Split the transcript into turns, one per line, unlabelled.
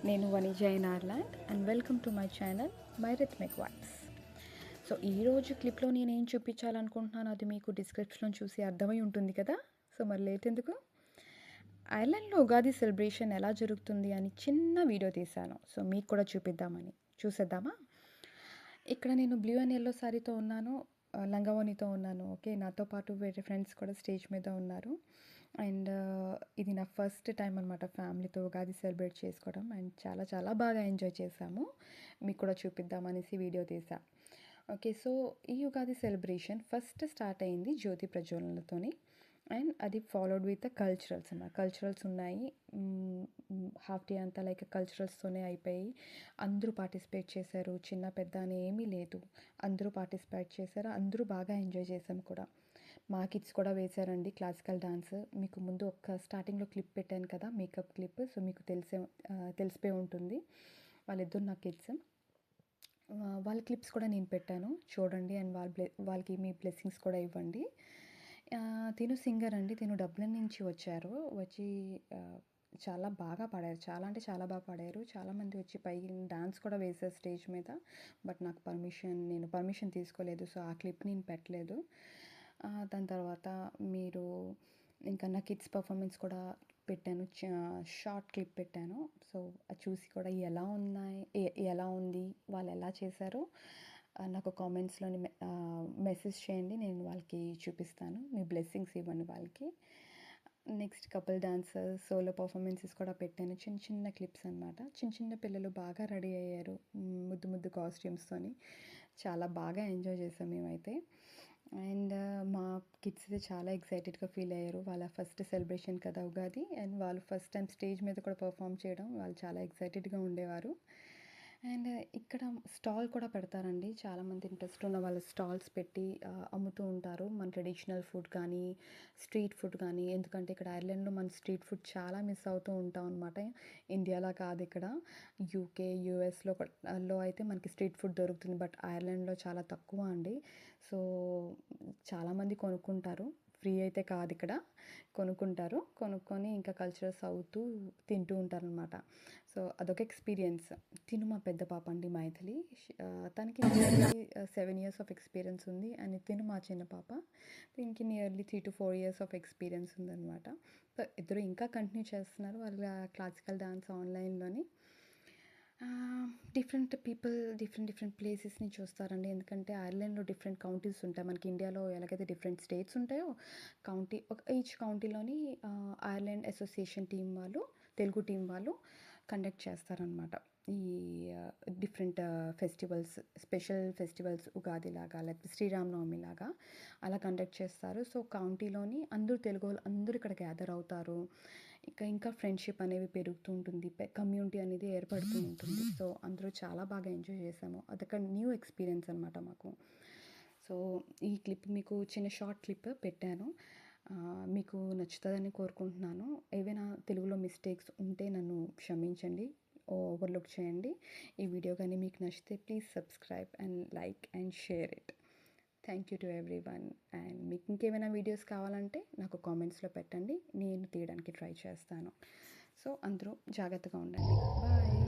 నేను Vanija in Ireland and welcome to my channel my rhythmic vibes. So ఈరోజు క్లిప్లో నేను ఏం చూపించాలనుకుంటున్నాను అది మీకు డిస్క్రిప్షన్లో చూసి అర్థమై ఉంటుంది కదా. సో మరి లేట్ ఎందుకు, ఐర్లాండ్లో ఉగాది సెలబ్రేషన్ ఎలా జరుగుతుంది అని చిన్న వీడియో తీశాను. సో మీకు కూడా చూపిద్దామని. చూసేద్దామా? ఇక్కడ నేను బ్లూ అండ్ ఎల్లో శారీతో ఉన్నాను, లంగావోనితో ఉన్నాను. ఓకే, నాతో పాటు వేరే ఫ్రెండ్స్ కూడా స్టేజ్ మీద ఉన్నారు. అండ్ ఇది నా ఫస్ట్ టైం అనమాట ఫ్యామిలీతో ఉగాది సెలబ్రేట్ చేసుకోవడం. అండ్ చాలా చాలా బాగా ఎంజాయ్ చేశాము. మీకు కూడా చూపిద్దామనేసి వీడియో తీసా. ఓకే, సో ఈ ఉగాది సెలబ్రేషన్ ఫస్ట్ స్టార్ట్ అయింది జ్యోతి ప్రజ్వలనతోని. అండ్ అది ఫాలోడ్ విత్ కల్చరల్స్ అన్నమాట. కల్చరల్స్ ఉన్నాయి. హాఫ్ డే అంతా లైక్ కల్చరల్స్తోనే అయిపోయి అందరూ పార్టిసిపేట్ చేశారు. చిన్న పెద్ద అని ఏమీ లేదు, అందరూ పార్టిసిపేట్ చేశారు. అందరూ బాగా ఎంజాయ్ చేసాం కూడా. మా కిడ్స్ కూడా వేశారండి క్లాసికల్ డాన్స్. మీకు ముందు ఒక స్టార్టింగ్లో క్లిప్ పెట్టాను కదా, మేకప్ క్లిప్. సో మీకు తెలిసిపోయి ఉంటుంది. వాళ్ళిద్దరు నా కిడ్స్. వాళ్ళ క్లిప్స్ కూడా నేను పెట్టాను, చూడండి. అండ్ వాళ్ళకి మీ బ్లెస్సింగ్స్ కూడా ఇవ్వండి. తిను సింగర్ అండి, తిను డబ్లిన్ నుంచి వచ్చి చాలా బాగా పాడారు. చాలా అంటే చాలా బాగా పాడారు. చాలామంది వచ్చి పైకి డాన్స్ కూడా వేశారు స్టేజ్ మీద. బట్ నాకు నేను పర్మిషన్ తీసుకోలేదు, సో ఆ క్లిప్ నేను పెట్టలేదు. దాని తర్వాత మీరు ఇంకా నా కిడ్స్ పర్ఫార్మెన్స్ కూడా పెట్టాను, షార్ట్ క్లిప్ పెట్టాను. సో అది చూసి కూడా ఎలా ఉంది, వాళ్ళు ఎలా చేశారో నాకు కామెంట్స్లోని మెసేజ్ చేయండి. నేను వాళ్ళకి చూపిస్తాను. మీ బ్లెస్సింగ్స్ ఇవ్వండి వాళ్ళకి. Next couple dancers solo performances కూడా పెట్టాను, చిన్న చిన్న క్లిప్స్ అనమాట. చిన్న చిన్న పిల్లలు బాగా రెడీ అయ్యారు ముద్దు ముద్దు కాస్ట్యూమ్స్తోని. చాలా బాగా ఎంజాయ్ చేసాం మేమైతే. అండ్ మా కిడ్స్ అయితే చాలా ఎక్సైటెడ్గా ఫీల్ అయ్యారు. వాళ్ళ ఫస్ట్ సెలబ్రేషన్ కదా ఉగాది, అండ్ వాళ్ళు ఫస్ట్ టైం స్టేజ్ మీద కూడా పర్ఫామ్ చేయడం, వాళ్ళు చాలా ఎక్సైటెడ్గా ఉండేవారు. అండ్ ఇక్కడ స్టాల్ కూడా పెడతారండి. చాలామంది ఇంట్రెస్ట్ ఉన్న వాళ్ళు స్టాల్స్ పెట్టి అమ్ముతూ ఉంటారు మన ట్రెడిషనల్ ఫుడ్ కానీ స్ట్రీట్ ఫుడ్ కానీ. ఎందుకంటే ఇక్కడ ఐర్లాండ్లో మన స్ట్రీట్ ఫుడ్ చాలా మిస్ అవుతూ ఉంటాం అనమాట. ఇండియాలో కాదు, ఇక్కడ యూకే యూఎస్లో అయితే మనకి స్ట్రీట్ ఫుడ్ దొరుకుతుంది. బట్ ఐర్లాండ్లో చాలా తక్కువ అండి. సో చాలామంది కొనుక్కుంటారు, ఫ్రీ అయితే కాదు ఇక్కడ. కొనుక్కొని ఇంకా కల్చరల్స్ అవుతూ తింటూ ఉంటారనమాట. సో అదొక ఎక్స్పీరియన్స్. తిను మా పెద్ద పాప అండి, మైథిలి. తనకి నియర్లీ 7 years ఆఫ్ ఎక్స్పీరియన్స్ ఉంది. అండ్ తిను మా చిన్న పాప, దీనికి nearly 3 to 4 years of experience ఉందన్నమాట. సో ఇద్దరు ఇంకా కంటిన్యూ చేస్తున్నారు వాళ్ళ క్లాసికల్ డాన్స్ ఆన్లైన్లోని. డిఫరెంట్ పీపుల్ డిఫరెంట్ ప్లేసెస్ నుంచి వస్తారండి. ఎందుకంటే ఐర్లాండ్లో డిఫరెంట్ కౌంటీస్ ఉంటాయి. మనకి ఇండియాలో ఎలాగైతే డిఫరెంట్ స్టేట్స్ ఉంటాయో, ఈచ్ కౌంటీలోని ఐర్లాండ్ అసోసియేషన్ టీం వాళ్ళు, తెలుగు టీం వాళ్ళు కండక్ట్ చేస్తారనమాట ఈ different festivals, special festivals. Ugadi లాగా లేకపోతే శ్రీరామనవమి లాగా అలా కండక్ట్ చేస్తారు. సో కౌంటీలోని అందరూ తెలుగు వాళ్ళు అందరూ ఇక్కడ గ్యాదర్ అవుతారు. ఇంకా ఫ్రెండ్షిప్ అనేవి పెరుగుతూ ఉంటుంది, కమ్యూనిటీ అనేది ఏర్పడుతూ ఉంటుంది. సో అందరూ చాలా బాగా ఎంజాయ్ చేసాము. అదొక న్యూ ఎక్స్పీరియన్స్ అనమాట మాకు. సో ఈ క్లిప్ మీకు చిన్న షార్ట్ క్లిప్ పెట్టాను, మీకు నచ్చుతుందని కోరుకుంటున్నాను. ఏవైనా తెలుగులో మిస్టేక్స్ ఉంటే నన్ను క్షమించండి, ఓవర్లుక్ చేయండి. ఈ వీడియో కానీ మీకు నచ్చితే please subscribe and like and share it. Thank you to everyone. And మీకు ఇంకేమైనా వీడియోస్ కావాలంటే నాకు కామెంట్స్లో పెట్టండి, నేను తీయడానికి ట్రై చేస్తాను. సో అందరూ జాగ్రత్తగా ఉండండి. బాయ్.